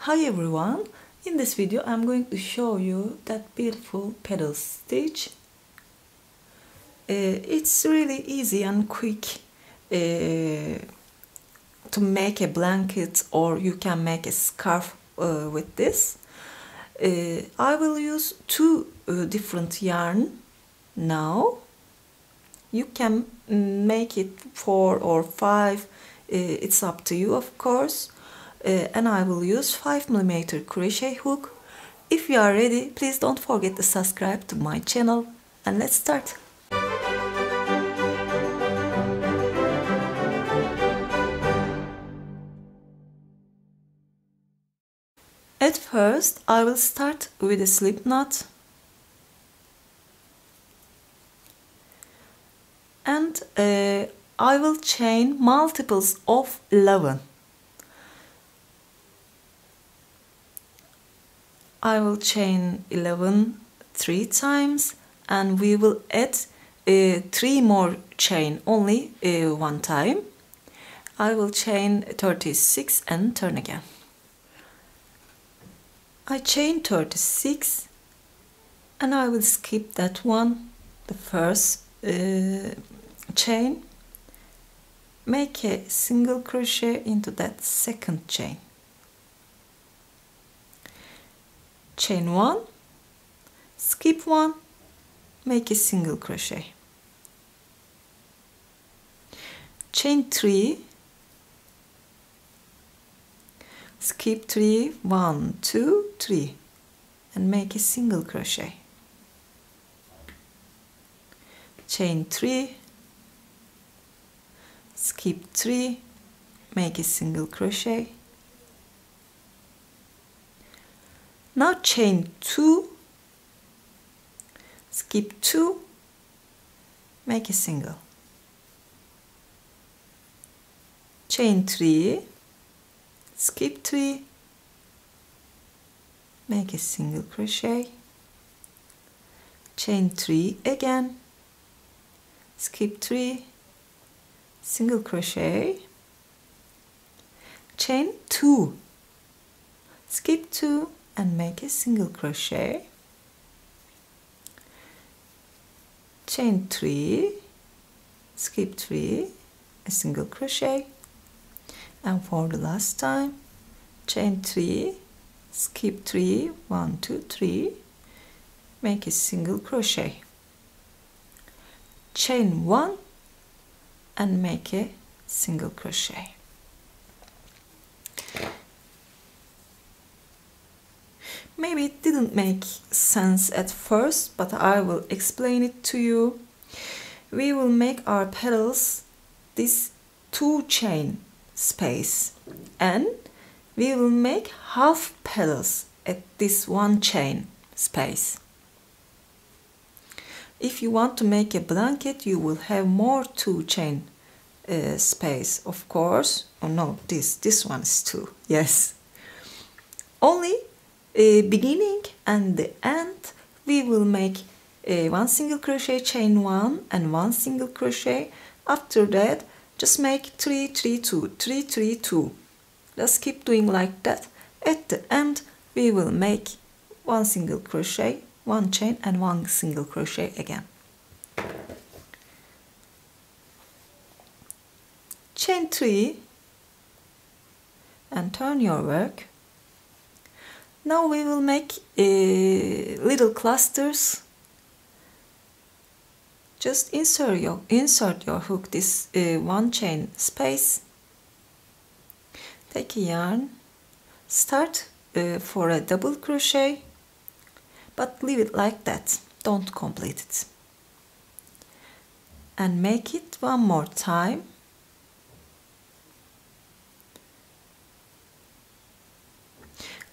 Hi everyone, in this video I'm going to show you that beautiful petal stitch. It's really easy and quick to make a blanket, or you can make a scarf with this. I will use two different yarn now. You can make it 4 or 5, it's up to you of course. And I will use 5mm crochet hook. If you are ready, please don't forget to subscribe to my channel, and let's start. At first, I will start with a slip knot, and I will chain multiples of 11. I will chain 11 3 times, and we will add 3 more chain only 1 time. I will chain 36 and turn again. I chain 36 and I will skip that one, the first chain, make a single crochet into that second chain. Chain 1, skip 1, make a single crochet. Chain 3, skip 3, 1, 2, 3, and make a single crochet. Chain 3, skip 3, make a single crochet. Now chain 2, skip 2, make a single. Chain 3, skip 3, make a single crochet. Chain 3 again, skip 3, single crochet. Chain 2, skip 2, and make a single crochet. Chain 3, skip 3, a single crochet. And for the last time, chain 3, skip 3, 1, 2, 3, make a single crochet. Chain 1 and make a single crochet. Maybe it didn't make sense at first, but I will explain it to you. We will make our petals this 2 chain space, and we will make half petals at this 1 chain space. If you want to make a blanket, you will have more 2 chain space, of course. Oh no, this one is 2. Yes, only beginning and the end we will make 1 single crochet, chain 1 and 1 single crochet. After that, just make 3 3 2 3 3 2. Just keep doing like that. At the end we will make 1 single crochet, 1 chain and 1 single crochet again. Chain 3 and turn your work. Now we will make little clusters. Just insert your hook this 1 chain space. Take a yarn, start for a double crochet, but leave it like that, don't complete it. And make it 1 more time.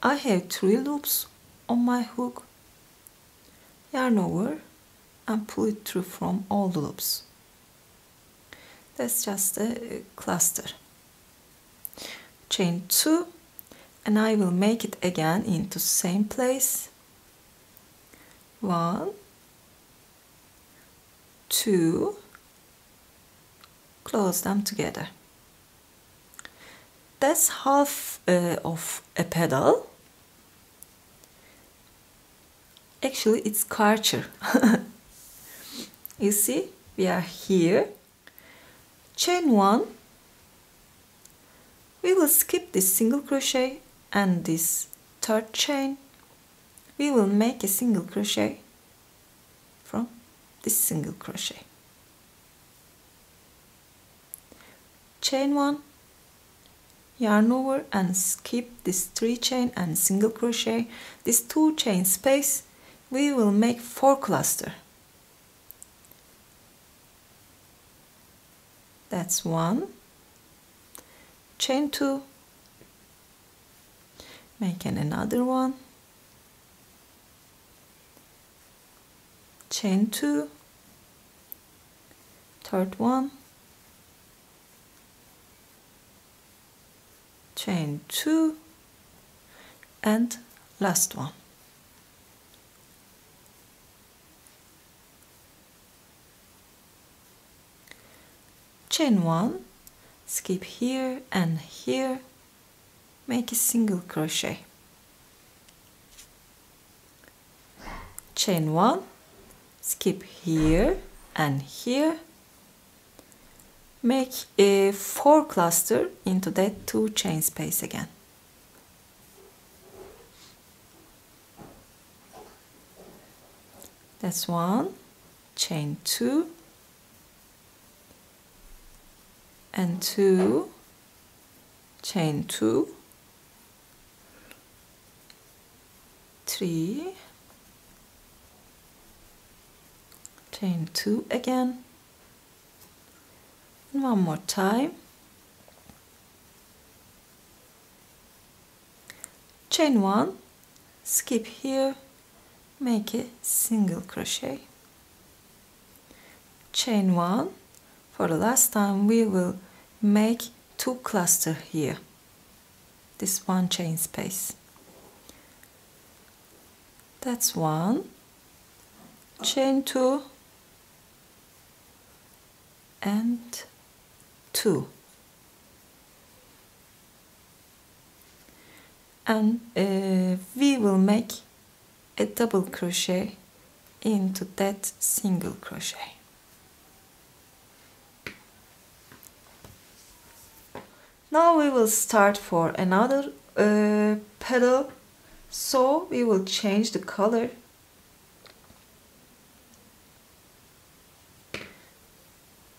I have 3 loops on my hook. Yarn over and pull it through from all the loops. That's just a cluster. Chain 2, and I will make it again into same place. 1, 2, close them together. that's half of a petal. Actually, it's quarter. You see, we are here. Chain 1. We will skip this single crochet and this third chain. We will make a single crochet from this single crochet. Chain 1, yarn over and skip this 3 chain and single crochet. This 2 chain space, we will make 4 cluster. That's 1. Chain 2, make another one. Chain 2, third one, chain 2, and last one. Chain 1, skip here and here, make a single crochet. Chain 1, skip here and here, make a 4 cluster into that 2 chain space again. That's 1, chain 2, and 2, chain 2, 3, chain 2 again, and one more time, chain 1, skip here, make a single crochet, chain 1. For the last time we will make 2 cluster here, this 1 chain space. That's 1, chain 2, and 2, and we will make a double crochet into that single crochet. Now we will start for another petal, so we will change the color.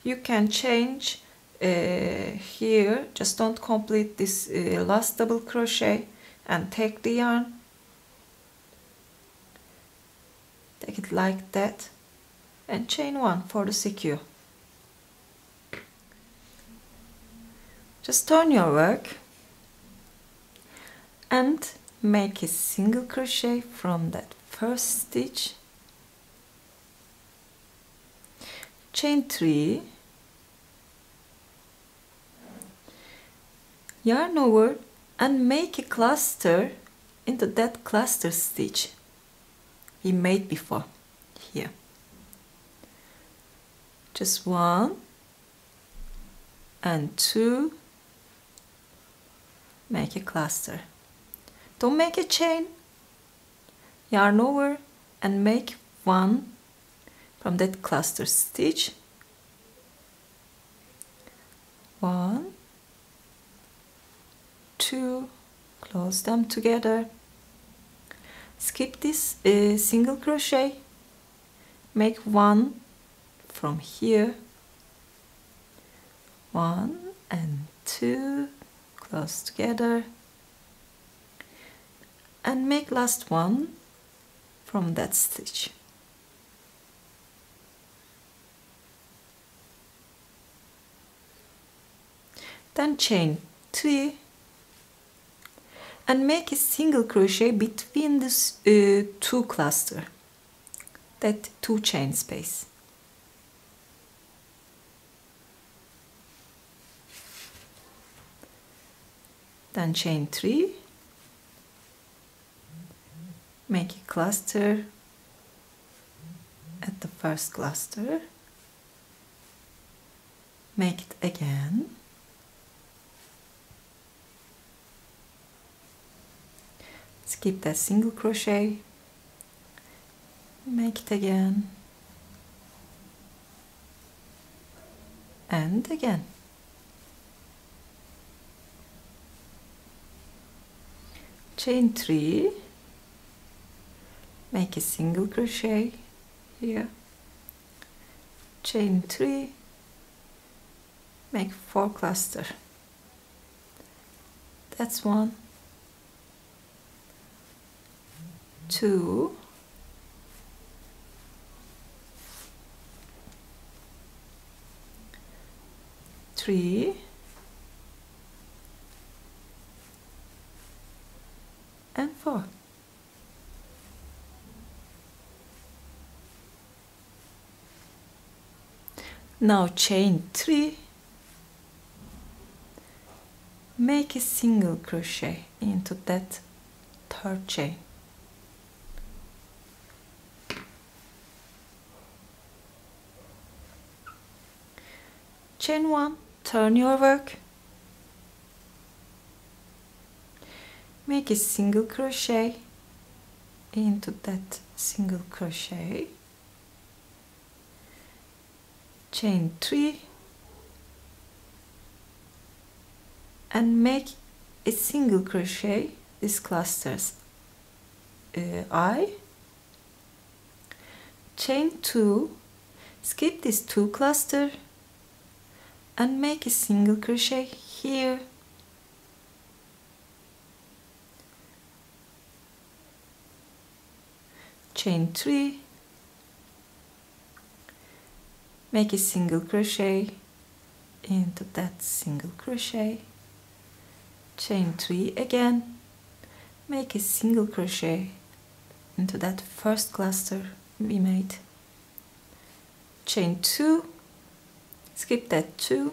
You can change here, just don't complete this last double crochet and take the yarn, take it like that, and chain 1 for the secure. Just turn your work and make a single crochet from that first stitch, chain 3, yarn over and make a cluster into that cluster stitch we made before here. Just 1 and 2, make a cluster. Don't make a chain, yarn over and make 1 from that cluster stitch, 1, 2, close them together, skip this single crochet, make 1 from here, 1 and 2, close together, and make last one from that stitch. Then chain 3 and make a single crochet between this 2 cluster, that 2 chain space. Then chain 3, make a cluster at the first cluster, make it again, skip that single crochet, make it again, and again. Chain 3, make a single crochet here, chain 3, make 4 cluster. That's 1, 2, 3, and 4. Now chain 3, make a single crochet into that third chain. Chain 1, turn your work, make a single crochet into that single crochet, chain 3, and make a single crochet this clusters I, chain 2, skip this 2 cluster and make a single crochet here, chain 3, make a single crochet into that single crochet, chain 3 again, make a single crochet into that first cluster we made, chain 2, skip that 2,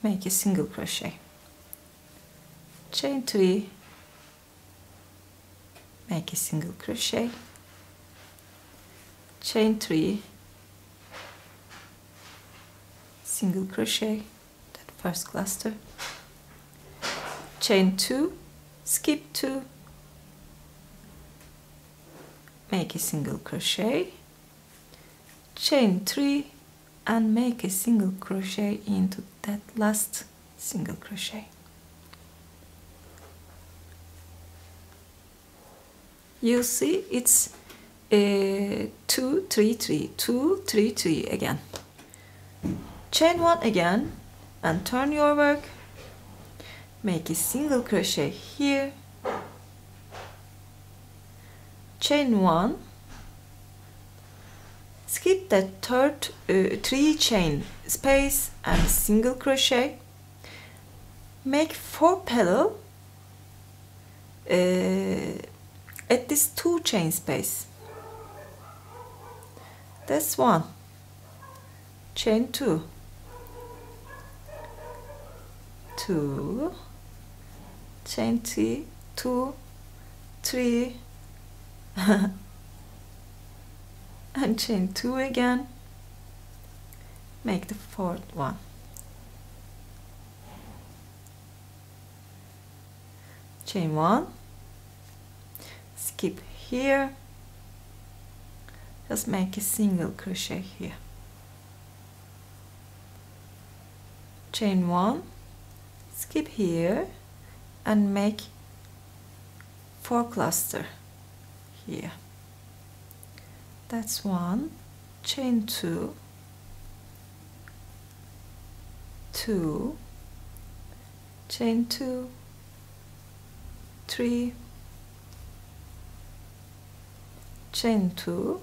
make a single crochet, chain 3, make a single crochet, chain 3, single crochet that first cluster, chain 2, skip 2, make a single crochet, chain 3, and make a single crochet into that last single crochet. You see it's 2 3 3 2 3 3 again. Chain 1 again and turn your work, make a single crochet here, chain 1, skip that third 3 chain space and single crochet, make 4 petal at this 2 chain space. That's 1, chain 2, 2, chain 3, 2, 3, and chain 2 again, make the 4th one, chain 1, skip here, just make a single crochet here, chain 1, skip here and make 4 cluster here. That's 1, chain 2, 2, chain 2, 3, chain 2,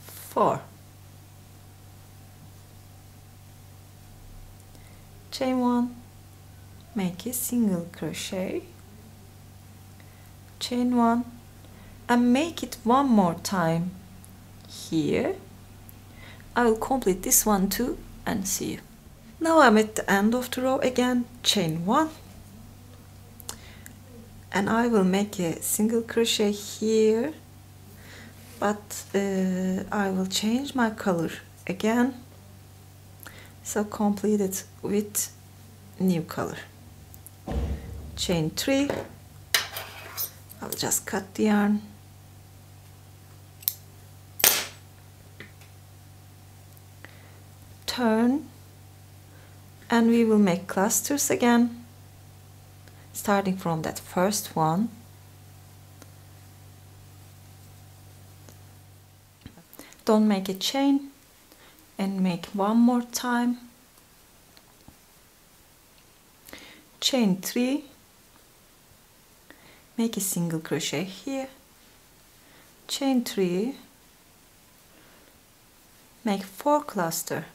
4, chain 1, make a single crochet, chain 1, and make it one more time here. I will complete this one too and see you. Now I'm at the end of the row again, chain 1, and I will make a single crochet here, but I will change my color again, so complete it with new color. Chain 3, I'll just cut the yarn. Turn, and we will make clusters again, starting from that first one. Don't make a chain and make one more time. Chain 3, make a single crochet here, chain 3, make 4 cluster.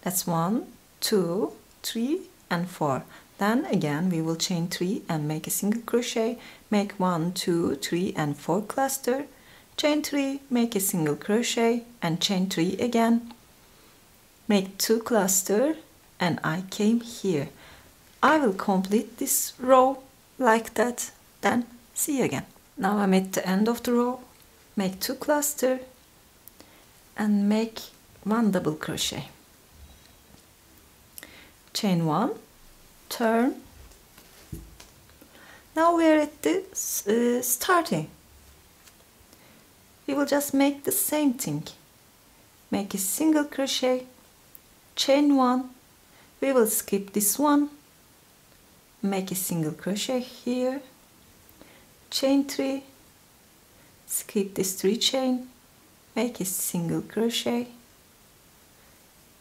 That's 1, 2, 3 and 4. Then again we will chain 3 and make a single crochet, make 1, 2, 3 and 4 cluster, chain 3, make a single crochet and chain 3 again, make 2 cluster, and I came here. I will complete this row like that, then see you again. Now I'm at the end of the row, make 2 cluster and make 1 double crochet. Chain 1, turn. Now we're at the starting. We will just make the same thing. Make a single crochet, chain 1, we will skip this one, make a single crochet here, chain 3, skip this 3 chain, make a single crochet,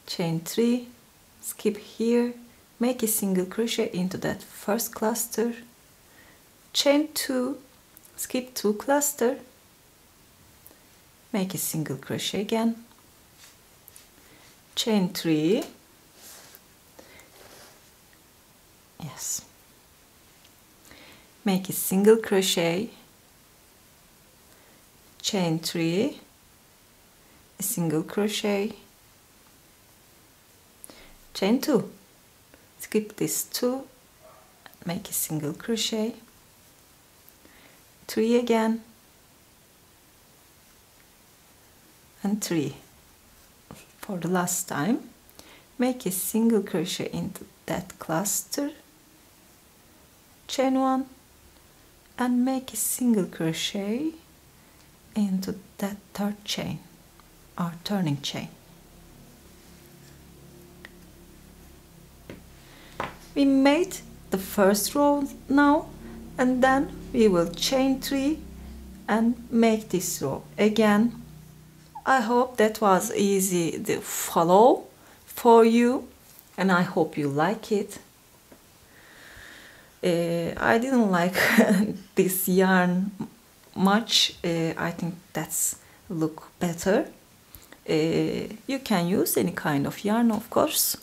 chain 3, skip here, make a single crochet into that first cluster, chain 2, skip 2 cluster, make a single crochet again, chain 3, yes, make a single crochet, chain 3, a single crochet, chain 2, skip this 2, make a single crochet, 3 again, and 3. For the last time, make a single crochet into that cluster, chain 1, and make a single crochet into that third chain, or turning chain. We made the first row now, and then we will chain 3 and make this row again. I hope that was easy to follow for you, and I hope you like it. I didn't like this yarn much. I think that's look better. You can use any kind of yarn, of course.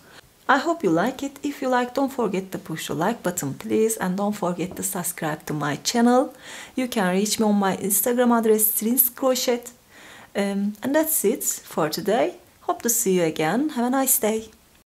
I hope you like it. If you like, don't forget to push the like button, please, and don't forget to subscribe to my channel. You can reach me on my Instagram address, Crochet. And that's it for today. Hope to see you again. Have a nice day.